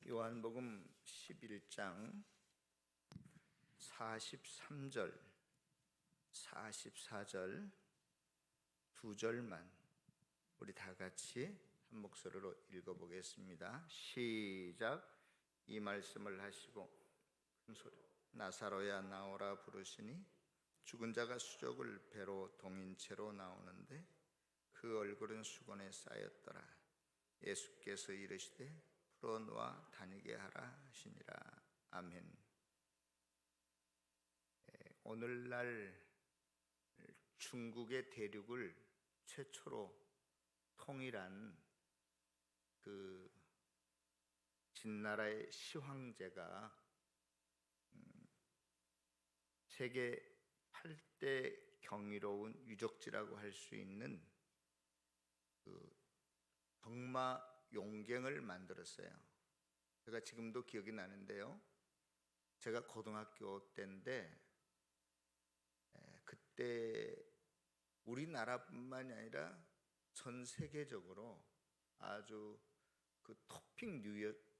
요한복음 11장 43절, 44절 두 절만 우리 다 같이 한 목소리로 읽어보겠습니다. 시작. 이 말씀을 하시고 큰 소리로 나사로야 나오라 부르시니 죽은 자가 수족을 배로 동인 채로 나오는데 그 얼굴은 수건에 쌓였더라. 예수께서 이르시되 풀어놓아 다니게 하라 하시니라. 아멘. 오늘날 중국의 대륙을 최초로 통일한 그 진나라의 시황제가 세계 8대 경이로운 유적지라고 할 수 있는 그 경마 용갱을 만들었어요. 제가 지금도 기억이 나는데요, 제가 고등학교 때인데 그때 우리나라뿐만이 아니라 전 세계적으로 아주 그 토픽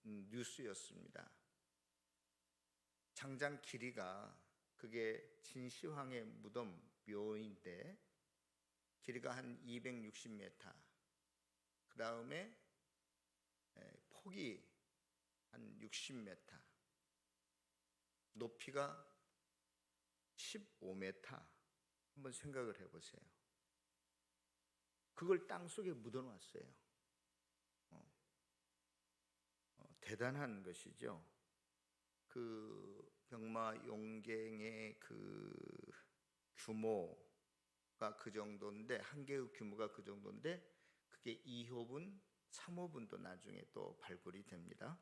뉴스였습니다. 장장 길이가, 그게 진시황의 무덤 묘인데 길이가 한 260m, 그 다음에 폭이 한 60m, 높이가 15m. 한번 생각을 해보세요. 그걸 땅속에 묻어놨어요. 대단한 것이죠. 그 병마 용갱의 그 규모가 그 정도인데, 한 개의 규모가 그 정도인데 그게 2호분, 3호분도 나중에 또 발굴이 됩니다.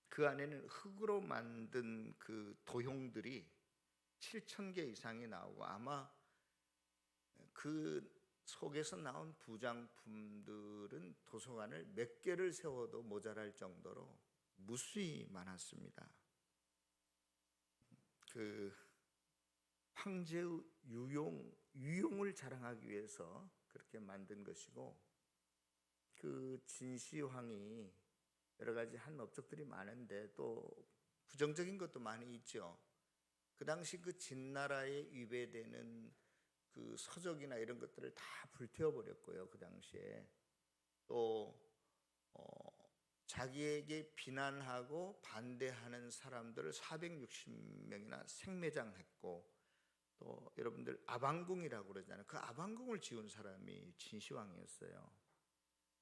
그 안에는 흙으로 만든 그 도형들이 7,000개 이상이 나오고, 아마 그 속에서 나온 부장품들은 도서관을 몇 개를 세워도 모자랄 정도로 무수히 많았습니다. 그 황제의 유용을 자랑하기 위해서 그렇게 만든 것이고, 그 진시황이 여러 가지 한 업적들이 많은데 또 부정적인 것도 많이 있죠. 그 당시 그 진나라에 위배되는 그 서적이나 이런 것들을 다 불태워버렸고요. 그 당시에 또 자기에게 비난하고 반대하는 사람들을 460명이나 생매장했고, 또 여러분들 아방궁이라고 그러잖아요. 그 아방궁을 지은 사람이 진시황이었어요.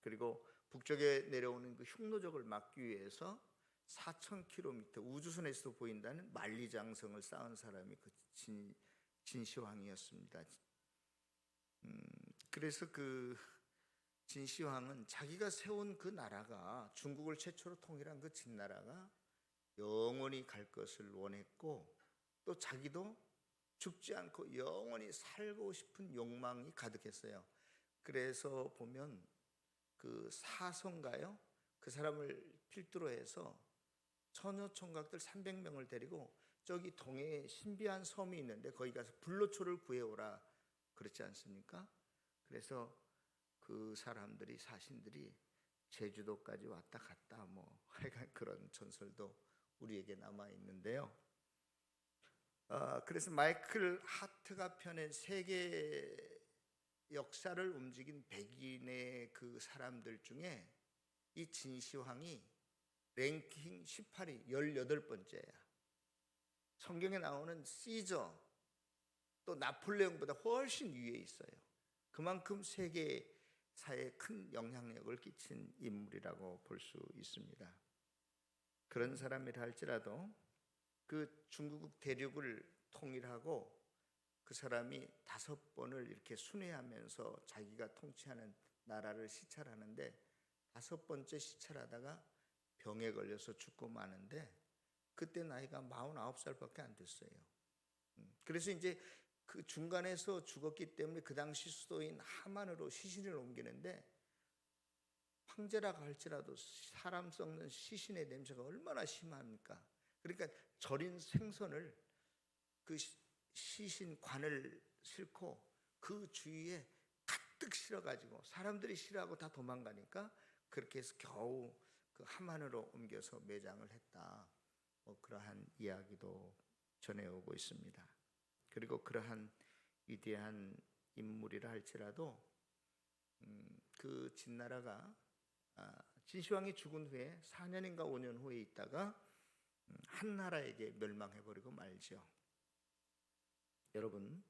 그리고 북쪽에 내려오는 그 흉노적을 막기 위해서 4,000km 우주선에서 보인다는 만리장성을 쌓은 사람이 그 진시황이었습니다. 그래서 그 진시황은 자기가 세운 그 나라가, 중국을 최초로 통일한 그 진나라가 영원히 갈 것을 원했고, 또 자기도 죽지 않고 영원히 살고 싶은 욕망이 가득했어요. 그래서 보면 그 사성가요? 그 사람을 필두로 해서 처녀 총각들 300명을 데리고 저기 동해에 신비한 섬이 있는데 거기 가서 불로초를 구해오라 그렇지 않습니까? 그래서 그 사람들이, 사신들이 제주도까지 왔다 갔다 뭐 하여간 그런 전설도 우리에게 남아 있는데요. 그래서 마이클 하트가 펴낸 세계 역사를 움직인 백인의 그 사람들 중에 이 진시황이 랭킹 18위, 18번째야. 성경에 나오는 시저, 또 나폴레옹보다 훨씬 위에 있어요. 그만큼 세계사에 큰 영향력을 끼친 인물이라고 볼 수 있습니다. 그런 사람이라 할지라도 그 중국 대륙을 통일하고 그 사람이 5번을 이렇게 순회하면서 자기가 통치하는 나라를 시찰하는데 5번째 시찰하다가 병에 걸려서 죽고 마는데 그때 나이가 49살밖에 안 됐어요. 그래서 이제 그 중간에서 죽었기 때문에 그 당시 수도인 하만으로 시신을 옮기는데, 황제라고 할지라도 사람 썩는 시신의 냄새가 얼마나 심합니까? 그러니까 절인 생선을 그 시신관을 싣고 그 주위에 가득 실어가지고 사람들이 싫어하고 다 도망가니까 그렇게 해서 겨우 그 하만으로 옮겨서 매장을 했다. 그러한 이야기도 전해오고 있습니다. 그리고 그러한 위대한 인물이라 할지라도 그 진나라가 진시황이 죽은 후에 4년인가 5년 후에 있다가 한 나라에게 멸망해버리고 말죠. 여러분,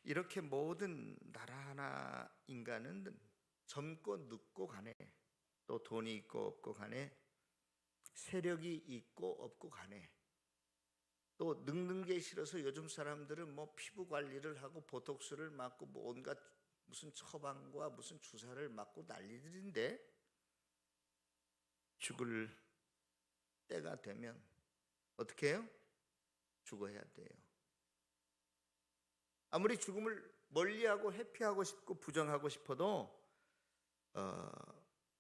이렇게 모든 나라나 인간은 젊고 늙고 간에, 또 돈이 있고 없고 간에, 세력이 있고 없고 간에, 또 늙는 게 싫어서 요즘 사람들은 뭐 피부 관리를 하고 보톡스를 맞고 뭐 온갖 무슨 처방과 무슨 주사를 맞고 난리들인데, 죽을 때가 되면 어떻게 해요? 죽어야 돼요. 아무리 죽음을 멀리하고 회피하고 싶고 부정하고 싶어도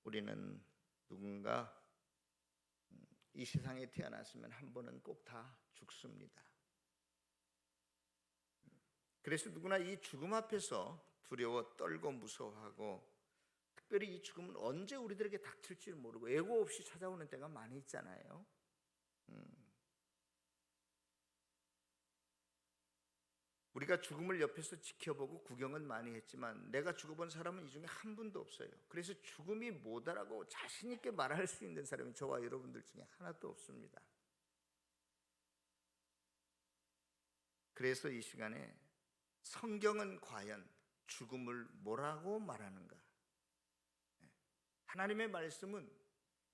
우리는 누군가 이 세상에 태어났으면 한 번은 꼭 다 죽습니다. 그래서 누구나 이 죽음 앞에서 두려워 떨고 무서워하고, 특별히 이 죽음은 언제 우리들에게 닥칠지 모르고 예고 없이 찾아오는 때가 많이 있잖아요. 우리가 죽음을 옆에서 지켜보고 구경은 많이 했지만 내가 죽어본 사람은 이 중에 한 분도 없어요. 그래서 죽음이 뭐다라고 자신 있게 말할 수 있는 사람이 저와 여러분들 중에 하나도 없습니다. 그래서 이 시간에 성경은 과연 죽음을 뭐라고 말하는가? 하나님의 말씀은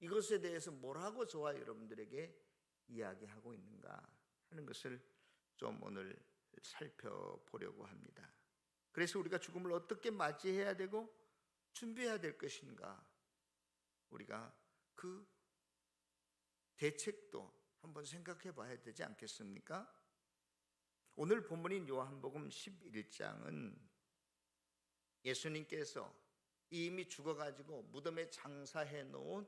이것에 대해서 뭐라고 저와 여러분들에게 이야기하고 있는가 하는 것을 좀 오늘 살펴보려고 합니다. 그래서 우리가 죽음을 어떻게 맞이해야 되고 준비해야 될 것인가, 우리가 그 대책도 한번 생각해 봐야 되지 않겠습니까? 오늘 본문인 요한복음 11장은 예수님께서 이미 죽어가지고 무덤에 장사해 놓은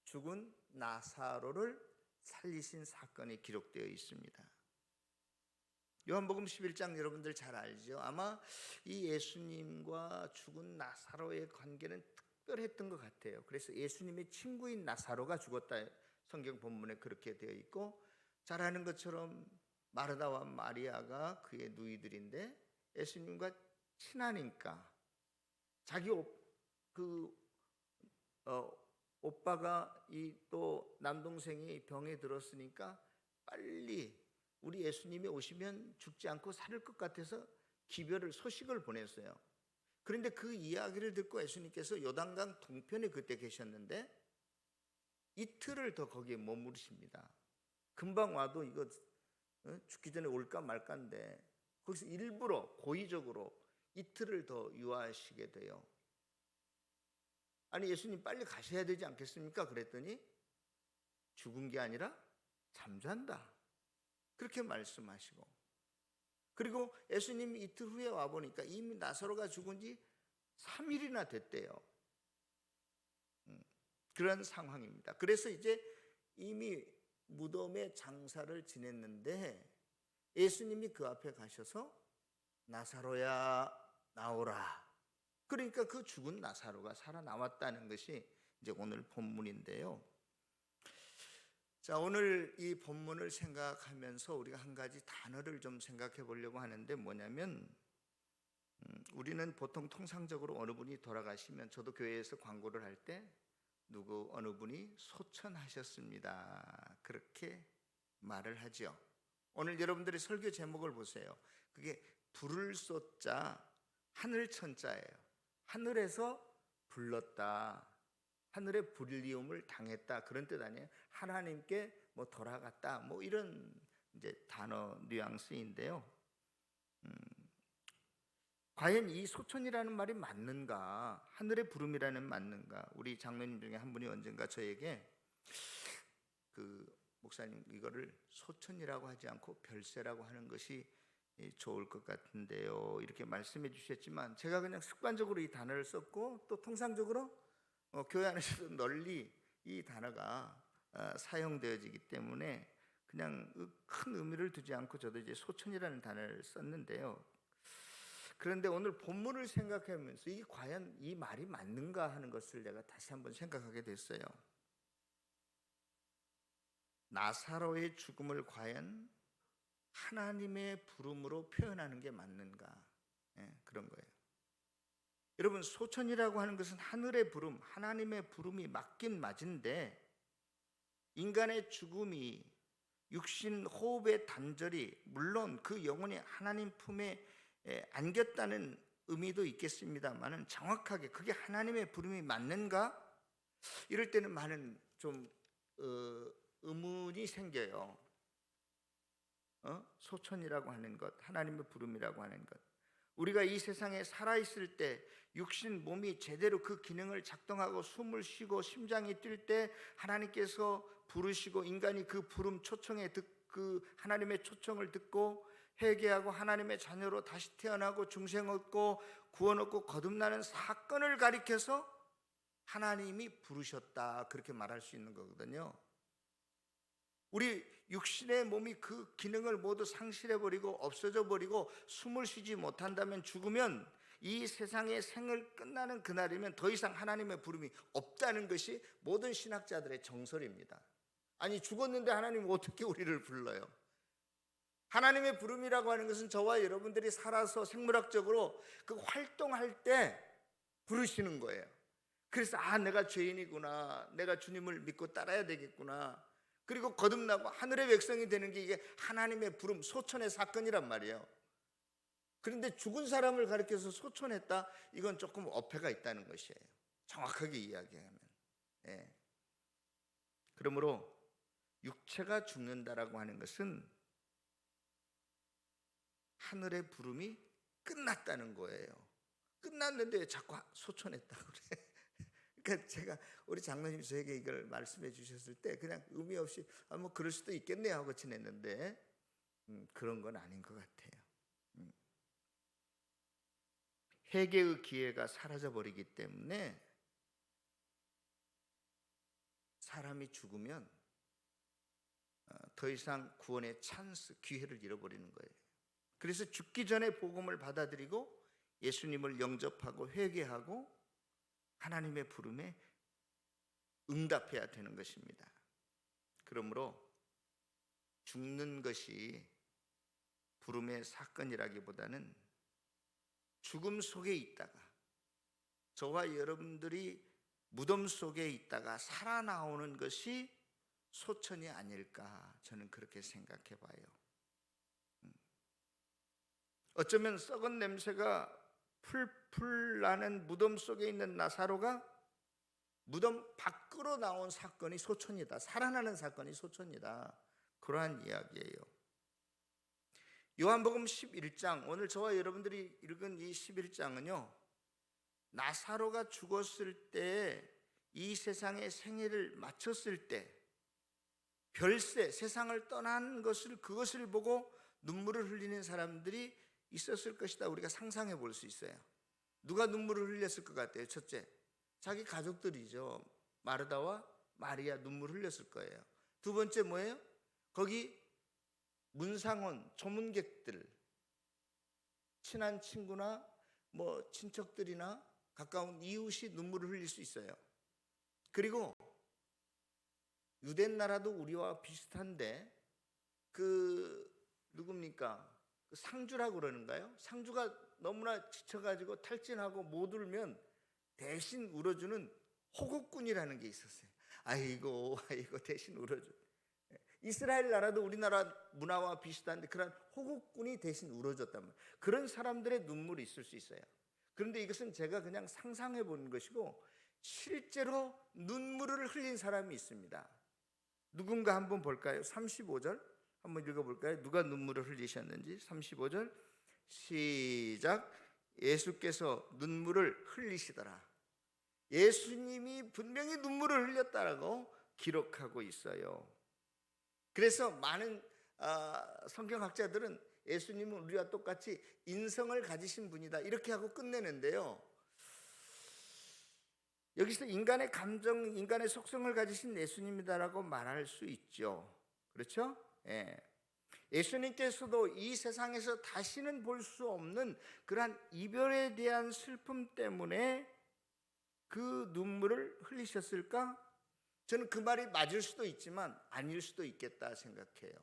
죽은 나사로를 살리신 사건이 기록되어 있습니다. 요한복음 11장 여러분들 잘 알죠? 아마 이 예수님과 죽은 나사로의 관계는 특별했던 것 같아요. 그래서 예수님의 친구인 나사로가 죽었다, 성경 본문에 그렇게 되어 있고, 잘 아는 것처럼 마르다와 마리아가 그의 누이들인데 예수님과 친하니까 자기 오빠가 이 또 남동생이 병에 들었으니까 빨리 우리 예수님이 오시면 죽지 않고 살을 것 같아서 기별을 소식을 보냈어요. 그런데 그 이야기를 듣고 예수님께서 요단강 동편에 그때 계셨는데 이틀을 더 거기에 머무르십니다. 금방 와도 이거 죽기 전에 올까 말까인데 거기서 일부러 고의적으로 이틀을 더 유하시게 돼요. 아니 예수님 빨리 가셔야 되지 않겠습니까? 그랬더니 죽은 게 아니라 잠잔다, 그렇게 말씀하시고, 그리고 예수님이 이틀 후에 와보니까 이미 나사로가 죽은 지 3일이나 됐대요. 그런 상황입니다. 그래서 이제 이미 무덤에 장사를 지냈는데 예수님이 그 앞에 가셔서 나사로야 나오라, 그러니까 그 죽은 나사로가 살아나왔다는 것이 이제 오늘 본문인데요. 자, 오늘 이 본문을 생각하면서 우리가 한 가지 단어를 좀 생각해 보려고 하는데 뭐냐면, 우리는 보통 통상적으로 어느 분이 돌아가시면, 저도 교회에서 광고를 할 때 누구 어느 분이 소천하셨습니다, 그렇게 말을 하죠. 오늘 여러분들의 설교 제목을 보세요. 그게 부를 쏘자 하늘 천자예요. 하늘에서 불렀다, 하늘의 불리움을 당했다, 그런 뜻 아니에요? 하나님께 뭐 돌아갔다, 뭐 이런 이제 단어 뉘앙스인데요. 과연 이 소천이라는 말이 맞는가, 하늘의 부름이라는 맞는가? 우리 장로님 중에 한 분이 언젠가 저에게 목사님 이거를 소천이라고 하지 않고 별세라고 하는 것이 좋을 것 같은데요, 이렇게 말씀해 주셨지만 제가 그냥 습관적으로 이 단어를 썼고, 또 통상적으로 교회 안에서도 널리 이 단어가 사용되어지기 때문에 그냥 큰 의미를 두지 않고 저도 이제 소천이라는 단어를 썼는데요. 그런데 오늘 본문을 생각하면서 이 과연 이 말이 맞는가 하는 것을 내가 다시 한번 생각하게 됐어요. 나사로의 죽음을 과연 하나님의 부름으로 표현하는 게 맞는가? 그런 거예요. 여러분, 소천이라고 하는 것은 하늘의 부름, 하나님의 부름이 맞긴 맞은데, 인간의 죽음이 육신 호흡의 단절이, 물론 그 영혼이 하나님 품에 안겼다는 의미도 있겠습니다만은, 정확하게 그게 하나님의 부름이 맞는가? 이럴 때는 많은 좀 의문이 생겨요. 소천이라고 하는 것, 하나님의 부름이라고 하는 것, 우리가 이 세상에 살아있을 때 육신 몸이 제대로 그 기능을 작동하고 숨을 쉬고 심장이 뛸 때 하나님께서 부르시고 인간이 그 부름 초청에 그 하나님의 초청을 듣고 회개하고 하나님의 자녀로 다시 태어나고 중생 얻고 구원 얻고 거듭나는 사건을 가리켜서 하나님이 부르셨다, 그렇게 말할 수 있는 거거든요. 우리 육신의 몸이 그 기능을 모두 상실해버리고 없어져버리고 숨을 쉬지 못한다면, 죽으면 이 세상의 생을 끝나는 그날이면 더 이상 하나님의 부름이 없다는 것이 모든 신학자들의 정설입니다. 아니, 죽었는데 하나님은 어떻게 우리를 불러요? 하나님의 부름이라고 하는 것은 저와 여러분들이 살아서 생물학적으로 그 활동할 때 부르시는 거예요. 그래서 내가 죄인이구나, 내가 주님을 믿고 따라야 되겠구나, 그리고 거듭나고 하늘의 백성이 되는 게 이게 하나님의 부름, 소천의 사건이란 말이에요. 그런데 죽은 사람을 가리켜서 소천했다, 이건 조금 어폐가 있다는 것이에요, 정확하게 이야기하면. 그러므로 육체가 죽는다라고 하는 것은 하늘의 부름이 끝났다는 거예요. 끝났는데 왜 자꾸 소천했다고 그래? 그러니까 제가 우리 장로님 저에게 이걸 말씀해 주셨을 때 그냥 의미 없이 뭐 그럴 수도 있겠네 하고 지냈는데, 그런 건 아닌 것 같아요. 회개의 기회가 사라져 버리기 때문에 사람이 죽으면 더 이상 구원의 찬스, 기회를 잃어버리는 거예요. 그래서 죽기 전에 복음을 받아들이고 예수님을 영접하고 회개하고 하나님의 부름에 응답해야 되는 것입니다. 그러므로 죽는 것이 부름의 사건이라기보다는 죽음 속에 있다가, 저와 여러분들이 무덤 속에 있다가 살아나오는 것이 소천이 아닐까, 저는 그렇게 생각해 봐요. 어쩌면 썩은 냄새가 풀풀 나는 무덤 속에 있는 나사로가 무덤 밖으로 나온 사건이 소천이다, 살아나는 사건이 소천이다, 그러한 이야기예요. 요한복음 11장, 오늘 저와 여러분들이 읽은 이 11장은요, 나사로가 죽었을 때, 이 세상의 생애를 마쳤을 때, 별세, 세상을 떠난 것을, 그것을 보고 눈물을 흘리는 사람들이 있었을 것이다, 우리가 상상해 볼 수 있어요. 누가 눈물을 흘렸을 것 같아요? 첫째, 자기 가족들이죠. 마르다와 마리아 눈물 흘렸을 거예요. 두 번째 뭐예요? 거기 문상원, 조문객들, 친한 친구나 뭐 친척들이나 가까운 이웃이 눈물을 흘릴 수 있어요. 그리고 유대 나라도 우리와 비슷한데 누굽니까? 그 상주라고 그러는가요? 상주가 너무나 지쳐가지고 탈진하고 못 울면 대신 울어주는 호국군이라는 게 있었어요. 아이고 대신 울어줘. 이스라엘 나라도 우리나라 문화와 비슷한데 그런 호국군이 대신 울어줬단 말이에요. 그런 사람들의 눈물이 있을 수 있어요. 그런데 이것은 제가 그냥 상상해 보는 것이고, 실제로 눈물을 흘린 사람이 있습니다. 누군가 한번 볼까요? 35절 한번 읽어볼까요? 누가 눈물을 흘리셨는지. 35절 시작. 예수께서 눈물을 흘리시더라. 예수님이 분명히 눈물을 흘렸다라고 기록하고 있어요. 그래서 많은 성경학자들은 예수님은 우리와 똑같이 인성을 가지신 분이다, 이렇게 하고 끝내는데요, 여기서 인간의 감정, 인간의 속성을 가지신 예수님이다라고 말할 수 있죠. 그렇죠? 예수님께서도 이 세상에서 다시는 볼 수 없는 그러한 이별에 대한 슬픔 때문에 그 눈물을 흘리셨을까? 저는 그 말이 맞을 수도 있지만 아닐 수도 있겠다 생각해요.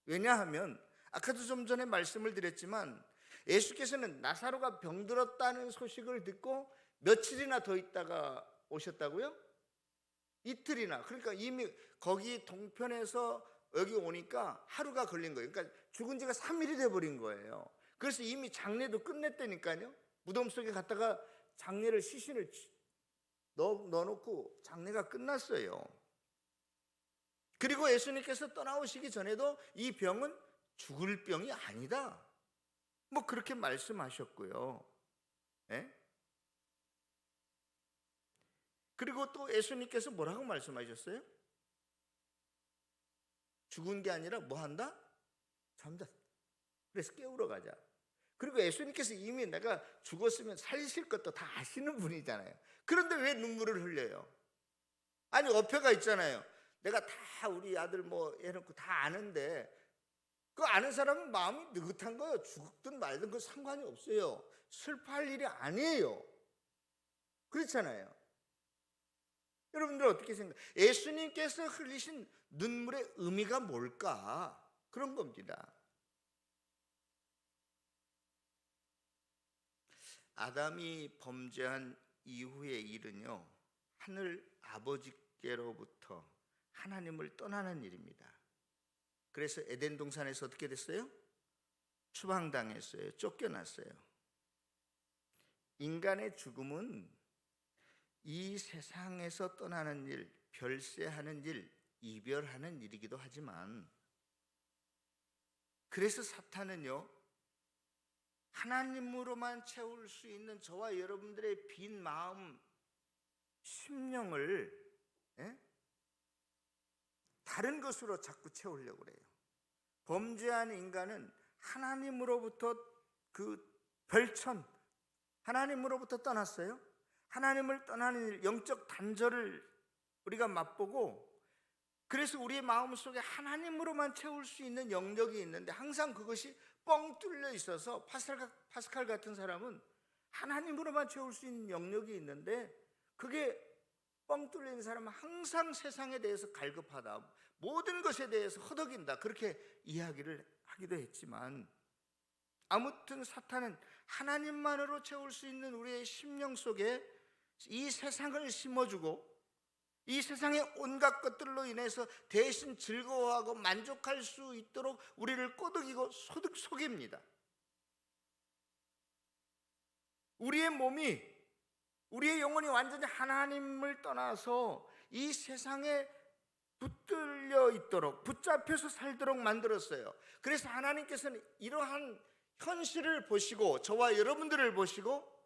왜냐하면 아까도 좀 전에 말씀을 드렸지만 예수께서는 나사로가 병들었다는 소식을 듣고 며칠이나 더 있다가 오셨다고요? 이틀이나. 그러니까 이미 거기 동편에서 여기 오니까 하루가 걸린 거예요. 그러니까 죽은 지가 3일이 돼버린 거예요. 그래서 이미 장례도 끝냈다니까요. 무덤 속에 갔다가 장례를 시신을 넣어놓고 장례가 끝났어요. 그리고 예수님께서 떠나오시기 전에도 이 병은 죽을 병이 아니다, 뭐 그렇게 말씀하셨고요. 네? 그리고 또 예수님께서 뭐라고 말씀하셨어요? 죽은 게 아니라 뭐 한다? 잠잤다. 그래서 깨우러 가자. 그리고 예수님께서 이미 내가 죽었으면 살리실 것도 다 아시는 분이잖아요. 그런데 왜 눈물을 흘려요? 아니 어폐가 있잖아요. 내가 다 우리 아들 뭐 해놓고 다 아는데 그 아는 사람은 마음이 느긋한 거예요. 죽든 말든 그 상관이 없어요. 슬퍼할 일이 아니에요. 그렇잖아요. 여러분들 어떻게 생각해요? 예수님께서 흘리신 눈물의 의미가 뭘까? 그런 겁니다. 아담이 범죄한 이후의 일은요, 하늘 아버지께로부터 하나님을 떠나는 일입니다. 그래서 에덴 동산에서 어떻게 됐어요? 추방당했어요. 쫓겨났어요. 인간의 죽음은 이 세상에서 떠나는 일, 별세하는 일, 이별하는 일이기도 하지만, 그래서 사탄은요, 하나님으로만 채울 수 있는 저와 여러분들의 빈 마음, 심령을 다른 것으로 자꾸 채우려고 그래요. 범죄한 인간은 하나님으로부터 그 별천, 하나님으로부터 떠났어요. 하나님을 떠나는 일, 영적 단절을 우리가 맛보고, 그래서 우리의 마음속에 하나님으로만 채울 수 있는 영역이 있는데 항상 그것이 뻥 뚫려 있어서 파스칼 같은 사람은 하나님으로만 채울 수 있는 영역이 있는데 그게 뻥 뚫려 있는 사람은 항상 세상에 대해서 갈급하다, 모든 것에 대해서 허덕인다, 그렇게 이야기를 하기도 했지만, 아무튼 사탄은 하나님만으로 채울 수 있는 우리의 심령 속에 이 세상을 심어주고 이 세상의 온갖 것들로 인해서 대신 즐거워하고 만족할 수 있도록 우리를 꼬드기고 속입니다. 우리의 몸이, 우리의 영혼이 완전히 하나님을 떠나서 이 세상에 붙들려 있도록, 붙잡혀서 살도록 만들었어요. 그래서 하나님께서는 이러한 현실을 보시고 저와 여러분들을 보시고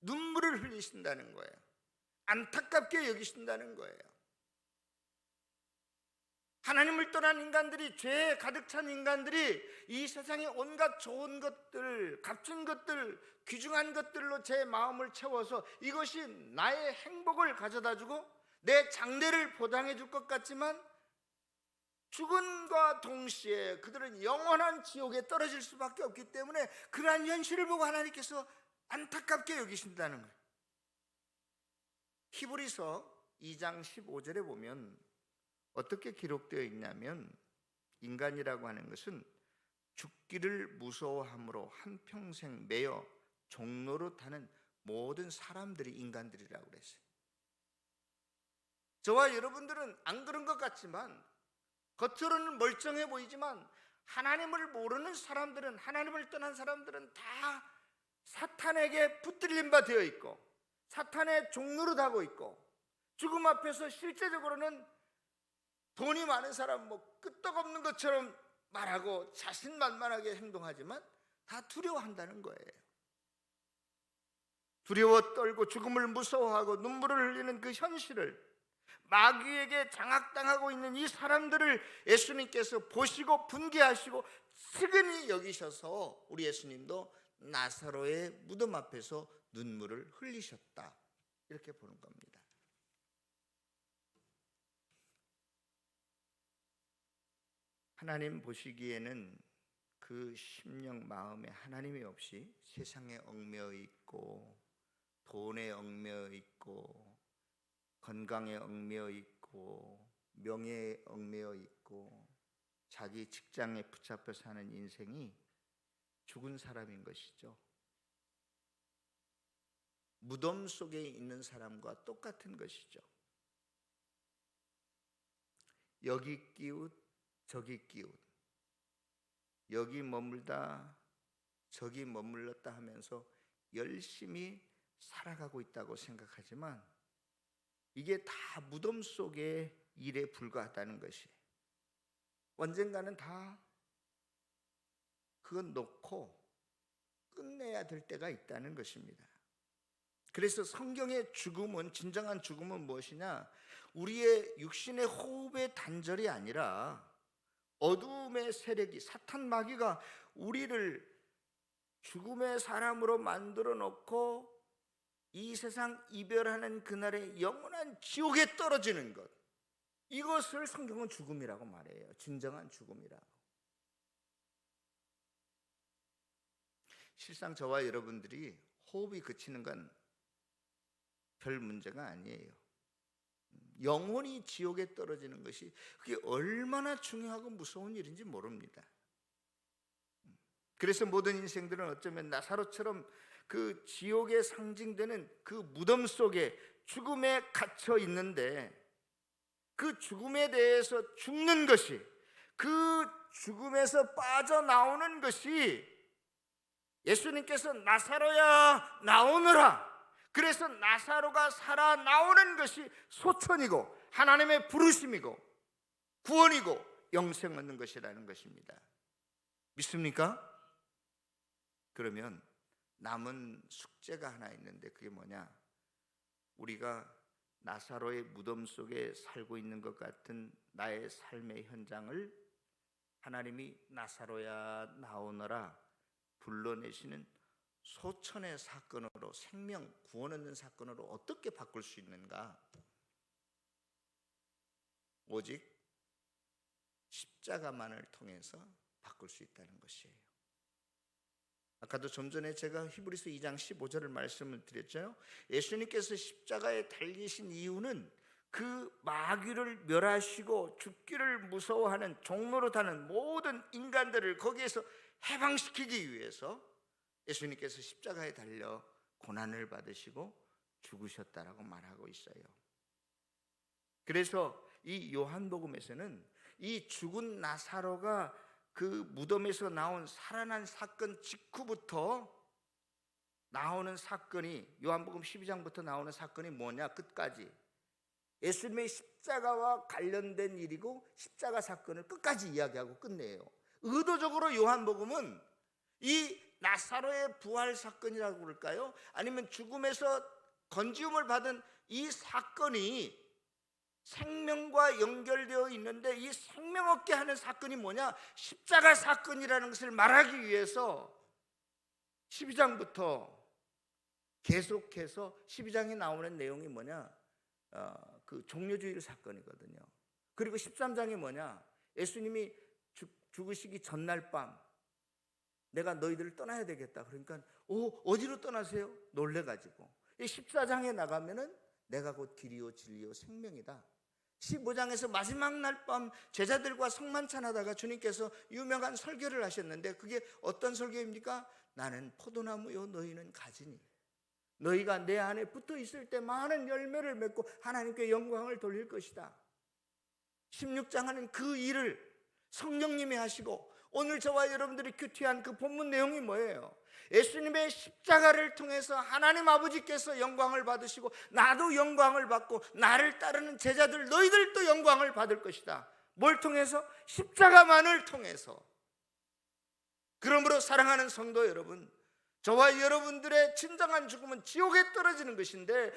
눈물을 흘리신다는 거예요. 안타깝게 여기신다는 거예요. 하나님을 떠난 인간들이, 죄에 가득 찬 인간들이 이 세상의 온갖 좋은 것들, 값진 것들, 귀중한 것들로 제 마음을 채워서 이것이 나의 행복을 가져다주고 내 장래를 보장해 줄 것 같지만 죽음과 동시에 그들은 영원한 지옥에 떨어질 수밖에 없기 때문에 그러한 현실을 보고 하나님께서 안타깝게 여기신다는 거예요. 히브리서 2장 15절에 보면 어떻게 기록되어 있냐면, 인간이라고 하는 것은 죽기를 무서워함으로 한평생 매여 종로로 타는 모든 사람들이 인간들이라고 그랬어요. 저와 여러분들은 안 그런 것 같지만, 겉으로는 멀쩡해 보이지만 하나님을 모르는 사람들은, 하나님을 떠난 사람들은 다 사탄에게 붙들린 바 되어 있고 사탄의 종노릇하고 있고, 죽음 앞에서 실제적으로는 돈이 많은 사람 뭐 끄떡없는 것처럼 말하고 자신만만하게 행동하지만 다 두려워한다는 거예요. 두려워 떨고 죽음을 무서워하고 눈물을 흘리는 그 현실을, 마귀에게 장악당하고 있는 이 사람들을 예수님께서 보시고 분개하시고 측은히 여기셔서 우리 예수님도 나사로의 무덤 앞에서 눈물을 흘리셨다, 이렇게 보는 겁니다. 하나님 보시기에는 그 심령 마음에 하나님이 없이 세상에 얽매여 있고, 돈에 얽매여 있고, 건강에 얽매여 있고, 명예에 얽매여 있고, 자기 직장에 붙잡혀 사는 인생이 죽은 사람인 것이죠. 무덤 속에 있는 사람과 똑같은 것이죠. 여기 끼웃 저기 끼웃, 여기 머물다 저기 머물렀다 하면서 열심히 살아가고 있다고 생각하지만 이게 다 무덤 속의 일에 불과하다는 것이, 언젠가는 다 그건 놓고 끝내야 될 때가 있다는 것입니다. 그래서 성경의 죽음은, 진정한 죽음은 무엇이냐? 우리의 육신의 호흡의 단절이 아니라 어두움의 세력이, 사탄 마귀가 우리를 죽음의 사람으로 만들어 놓고 이 세상 이별하는 그날의 영원한 지옥에 떨어지는 것, 이것을 성경은 죽음이라고 말해요. 진정한 죽음이라고. 실상 저와 여러분들이 호흡이 그치는 건 별 문제가 아니에요. 영혼이 지옥에 떨어지는 것이 그게 얼마나 중요하고 무서운 일인지 모릅니다. 그래서 모든 인생들은 어쩌면 나사로처럼 그 지옥에 상징되는 그 무덤 속에 죽음에 갇혀 있는데, 그 죽음에 대해서 죽는 것이, 그 죽음에서 빠져나오는 것이, 예수님께서 나사로야 나오너라, 그래서 나사로가 살아나오는 것이 소천이고 하나님의 부르심이고 구원이고 영생 얻는 것이라는 것입니다. 믿습니까? 그러면 남은 숙제가 하나 있는데, 그게 뭐냐? 우리가 나사로의 무덤 속에 살고 있는 것 같은 나의 삶의 현장을 하나님이 나사로야 나오너라 불러내시는 소천의 사건으로, 생명 구원 얻는 사건으로 어떻게 바꿀 수 있는가? 오직 십자가만을 통해서 바꿀 수 있다는 것이에요. 아까도 좀 전에 제가 히브리서 2장 15절을 말씀을 드렸죠. 예수님께서 십자가에 달리신 이유는 그 마귀를 멸하시고 죽기를 무서워하는 종로로 타는 모든 인간들을 거기에서 해방시키기 위해서 예수님께서 십자가에 달려 고난을 받으시고 죽으셨다라고 말하고 있어요. 그래서 이 요한복음에서는 이 죽은 나사로가 그 무덤에서 나온 살아난 사건 직후부터 나오는 사건이, 요한복음 12장부터 나오는 사건이 뭐냐? 끝까지 예수님의 십자가와 관련된 일이고, 십자가 사건을 끝까지 이야기하고 끝내요. 의도적으로 요한복음은 이 나사로의 부활 사건이라고 그럴까요? 아니면 죽음에서 건지움을 받은 이 사건이 생명과 연결되어 있는데, 이 생명 얻게 하는 사건이 뭐냐? 십자가 사건이라는 것을 말하기 위해서 12장부터 계속해서 12장에 나오는 내용이 뭐냐? 그 종려주일 사건이거든요. 그리고 13장이 뭐냐? 예수님이 죽으시기 전날 밤 내가 너희들을 떠나야 되겠다. 그러니까 어디로 떠나세요? 놀래가지고. 14장에 나가면은 내가 곧 길이요 진리요 생명이다. 15장에서 마지막 날 밤 제자들과 성만찬하다가 주님께서 유명한 설교를 하셨는데, 그게 어떤 설교입니까? 나는 포도나무요 너희는 가지니, 너희가 내 안에 붙어 있을 때 많은 열매를 맺고 하나님께 영광을 돌릴 것이다. 16장은 그 일을 성령님이 하시고, 오늘 저와 여러분들이 큐티한 그 본문 내용이 뭐예요? 예수님의 십자가를 통해서 하나님 아버지께서 영광을 받으시고 나도 영광을 받고 나를 따르는 제자들 너희들도 영광을 받을 것이다. 뭘 통해서? 십자가만을 통해서. 그러므로 사랑하는 성도 여러분, 저와 여러분들의 진정한 죽음은 지옥에 떨어지는 것인데,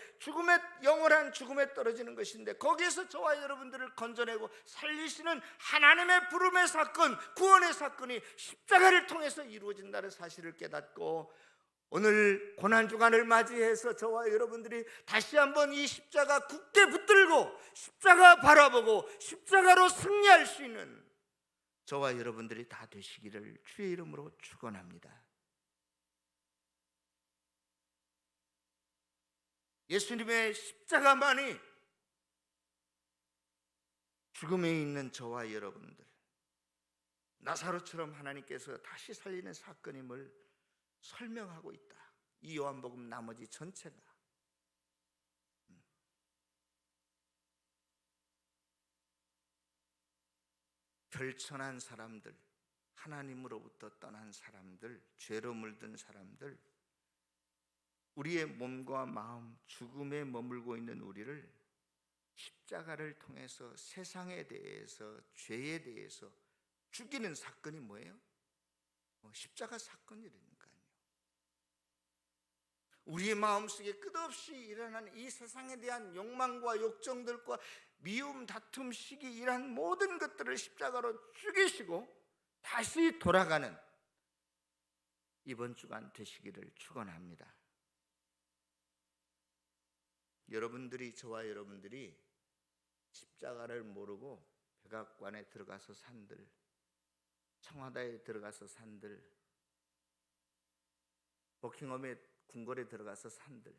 영원한 죽음에 떨어지는 것인데, 거기에서 저와 여러분들을 건져내고 살리시는 하나님의 부름의 사건, 구원의 사건이 십자가를 통해서 이루어진다는 사실을 깨닫고, 오늘 고난주간을 맞이해서 저와 여러분들이 다시 한번 이 십자가 굳게 붙들고 십자가 바라보고 십자가로 승리할 수 있는 저와 여러분들이 다 되시기를 주의 이름으로 축원합니다. 예수님의 십자가만이 죽음에 있는 저와 여러분들, 나사로처럼 하나님께서 다시 살리는 사건임을 설명하고 있다. 이 요한복음 나머지 전체가. 별천한 사람들, 하나님으로부터 떠난 사람들, 죄로 물든 사람들, 우리의 몸과 마음, 죽음에 머물고 있는 우리를 십자가를 통해서 세상에 대해서, 죄에 대해서 죽이는 사건이 뭐예요? 십자가 사건이라니까요. 우리의 마음속에 끝없이 일어나는 이 세상에 대한 욕망과 욕정들과 미움, 다툼, 시기, 이러한 모든 것들을 십자가로 죽이시고 다시 돌아가는 이번 주간 되시기를 축원합니다. 여러분들이, 저와 여러분들이 십자가를 모르고 백악관에 들어가서 산들, 청와대에 들어가서 산들, 버킹엄의 궁궐에 들어가서 산들,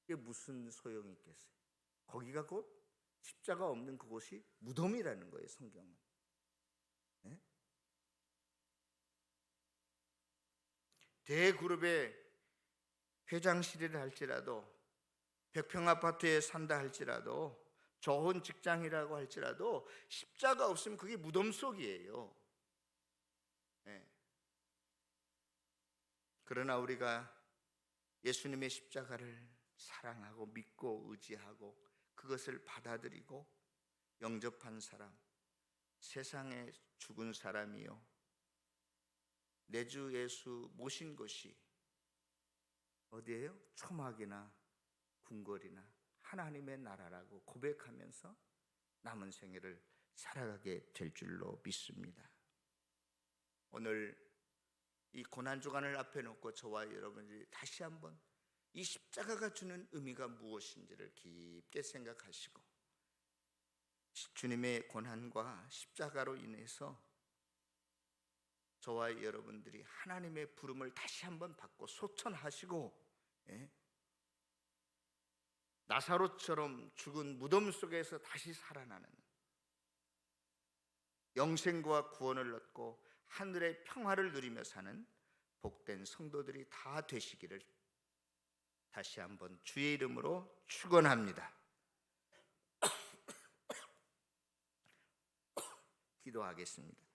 이게 무슨 소용이 있겠어요? 거기가 곧 십자가 없는 그곳이 무덤이라는 거예요, 성경은. 네? 대그룹의 회장실이라 할지라도, 백평아파트에 산다 할지라도, 좋은 직장이라고 할지라도 십자가 없으면 그게 무덤 속이에요. 네. 그러나 우리가 예수님의 십자가를 사랑하고 믿고 의지하고 그것을 받아들이고 영접한 사람, 세상에 죽은 사람이요, 내 주 예수 모신 것이 어디예요? 초막이나 궁궐이나 하나님의 나라라고 고백하면서 남은 생애를 살아가게 될 줄로 믿습니다. 오늘 이 고난주간을 앞에 놓고 저와 여러분들이 다시 한번 이 십자가가 주는 의미가 무엇인지를 깊게 생각하시고, 주님의 고난과 십자가로 인해서 저와 여러분들이 하나님의 부름을 다시 한번 받고 소천하시고, 나사로처럼 죽은 무덤 속에서 다시 살아나는 영생과 구원을 얻고 하늘의 평화를 누리며 사는 복된 성도들이 다 되시기를 다시 한번 주의 이름으로 축원합니다. 기도하겠습니다.